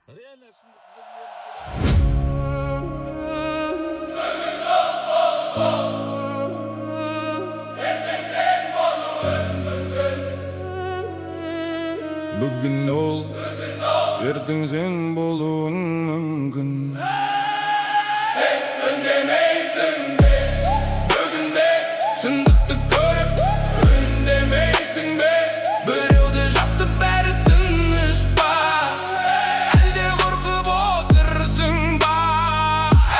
Реально Bugün ol, ертең sen болуың мүмкін. Ündemeysin be, bugünde şındıkты көріп Ündemeysin be, біреуді жапты бәрі тыныш па Әлде қорқып отырсың ба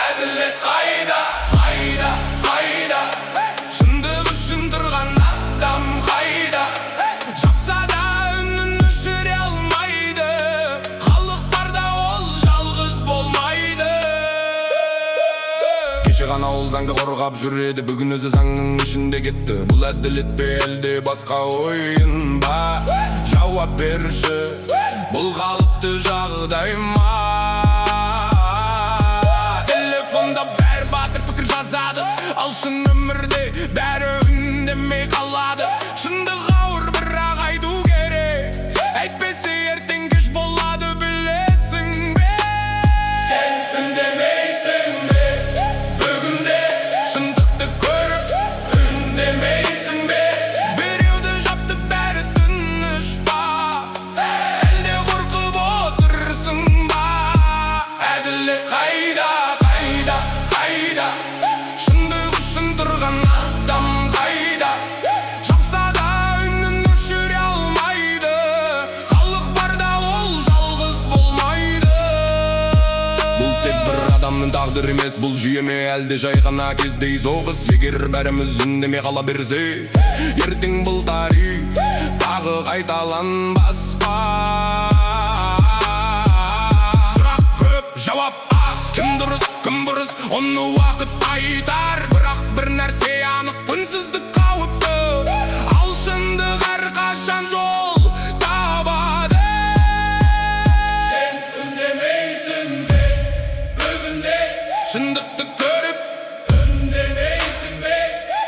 Әділет қайда, қайда, қайда Шындық үшін тұрған адам қайда Жапса да үнін өшіре алмайды Халық барда ол жалғыз болмайды Кеше ғана ол заңды қорғап жүреді Бүгін өзі заңның ішінде кетті Бұл әділет пе әлде басқа ойын ба Жауап берші Бұл қалыпты жағдай ма Телефонда бәрі батыр пікір жазады Ал шын өмірде бәрі үндемей қалады Шындық ауыр бірақ айту керек Әйтпесе ертең кеш болады білесің бе Сен үндемейсің бе Бүгінде шындықты көріп Үндемейсің бе Біреуді жапты бәрі тыныш па Әлде қорқып отырсың ба Әділет қайда, қайда, қайда Шындық үшін тұрған адам қайда Жапса да үнін өшіре алмайды Халық барда ол жалғыз болмайды Бұл тек бір адамның тағдыры емес Бұл жүйе ме әлде жай ғана кездей соғыс Егер бәріміз үндемей қала берсек Ертең бұл тарих тағы қайталанбас па Сұрақ көп, жауап аз Кім дұрыс, кім бұрыс, оны уақыт айтар Бірақ бір нәрсе анық үнсіздік қауіпті Ал шындық әрқашан жол табады Сен үндемейсің бе Бүгінде шындықты көріп Үндемейсің бе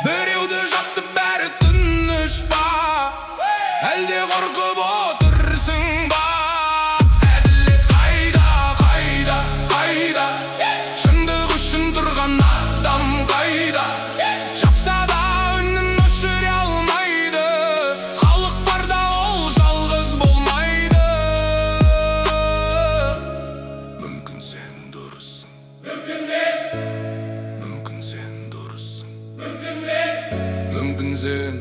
Біреуді жапты бәрі тыныш па Әлде қорқып отырсың ба Әділет қайда, қайда, қайда Шындық үшін тұрған адам қайда Жапса да үнін өшіре алмайды Халық барда ол жалғыз болмайды Мүмкін сен дұрыссың Мүмкін сен дұрыссың Мүмкін сен